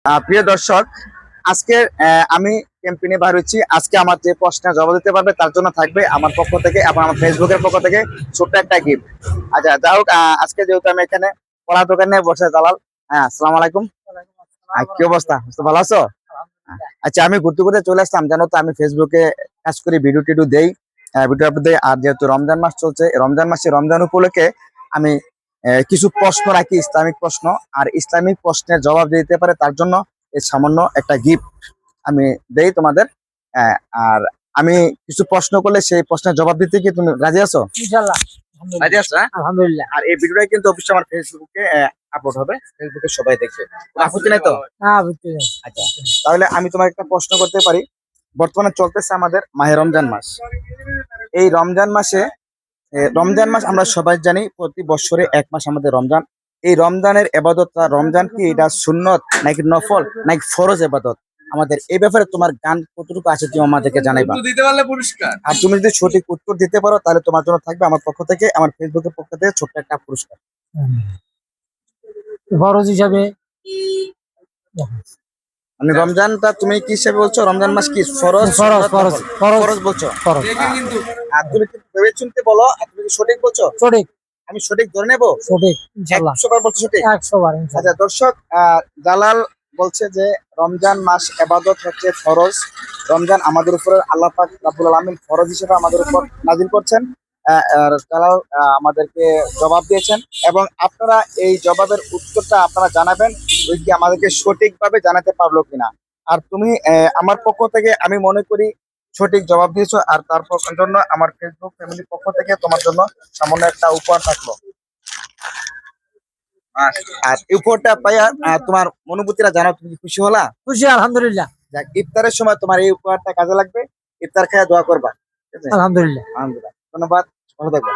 প্রিয় দর্শক, আজকে আমি ক্যাম্পেইনে বার হচ্ছি। আজকে আমার যে প্রশ্নের জবাব দিতে পারবে তার জন্য থাকবে আমার পক্ষ থেকে এবং আমার ফেসবুকের পক্ষ থেকে ছোট্ট একটা গিফট। আচ্ছা, যাই হোক, আজকে যেহেতু আমি এখানে পড়া দোকানে বসে জালাল। হ্যাঁ, আসসালামু আলাইকুম। কি অবস্থা, ভালো আছো? আচ্ছা, আমি ঘুরতে ঘুরতে চলে আসলাম, জানো তো আমি ফেসবুকে কাজ করি, ভিডিও টিডিও দেই, ভিডিও আপলোড দেই। আর যেহেতু রমজান মাস চলছে, রমজান মাসে রমজান উপলক্ষে আমি কিছু প্রশ্ন রাখি, ইসলামিক প্রশ্ন। আর ইসলামিক প্রশ্নের জবাব দিতে পারে তার জন্য এই সামান্য একটা গিফট আমি দেই তোমাদের। আহ, আর আমি কিছু প্রশ্ন করলে সেই প্রশ্নের জবাব দিতে কি তুমি রাজি আছো? ইনশাআল্লাহ। রাজি আছো? হ্যাঁ? আলহামদুলিল্লাহ। আর এই ভিডিওটা কিন্তু অবশ্যই আমার ফেসবুকে আপলোড হবে, ফেসবুকে সবাই দেখবে। কোনো আপত্তি নাই তো? বুঝতে পেরেছি। আচ্ছা, তাহলে আমি তোমাকে একটা প্রশ্ন করতে পারি। বর্তমানে চলতেছে আমাদের মাহে রমজান মাস। এই রমজান মাসে রমজান মাস আমরা সবাই জানি প্রতি বছরে এক মাস আমাদের রমজান। এই রমজানের এবাদতটা, রমজান কি এটা সুন্নত নাকি নফল নাকি ফরজ এবাদত, আমাদের এই ব্যাপারে তোমার জ্ঞান কতটুকু আছে তুমি আমাদেরকে জানাইবা। উত্তর দিতে পারলে পুরস্কার। আর তুমি যদি সঠিক উত্তর দিতে পারো তাহলে তোমার জন্য থাকবে আমার পক্ষ থেকে, আমার ফেসবুকের পক্ষ থেকে ছোট্ট একটা পুরস্কার। ফরজ হিসাবে মানে রমজানটা তুমি কি হিসেবে বলছো? রমজান মাস কি ফরজ? ফরজ ফরজ ফরজ ফরজ বলছো? ফরজ। দেখে কিন্তু আর তুমি কি ভেবে চিনতে বলো, আর তুমি কি সঠিক বলছো? সঠিক আমি সঠিক ধরে নেবো? সঠিক ইনশাআল্লাহ। 100 বার বলছো সঠিক? 100 বার আচ্ছা ইনশাআল্লাহ। দর্শক, জালাল বলছে যে রমজান মাস এবাদত হচ্ছে ফরজ। রমজান আমাদের উপরে আল্লাহ পাক রাব্বুল আলামিন ফরজ হিসেবে আমাদের উপর নাজিল করছেন। আর জালাল আমাদেরকে জবাব দিয়েছেন এবং আপনারা এই জবাবের উত্তরটা আপনারা জানাবেন, ওই কি আমাদেরকে সঠিকভাবে জানাতে পারলো কিনা। আর তুমি আমার পক্ষ থেকে আমি মনে করি সঠিক জবাব দিয়েছো, আর তার জন্য আমার ফেসবুক ফ্যামিলির পক্ষ থেকে তোমার জন্য সামান্য একটা উপহার থাকলো। আর এই উপহারটা পাইয়া তোমার অনুভূতিটা জানাও, তুমি কি খুশি হলা? খুশি আলহামদুলিল্লাহ। যাক, ইফতারের সময় তোমার এই উপহারটা কাজে লাগবে। ইফতার খেয়ে দোয়া করবা, ঠিক আছে? আলহামদুলিল্লাহ। আলহামদুলিল্লাহ, ধন্যবাদ, ভালো থাকবে।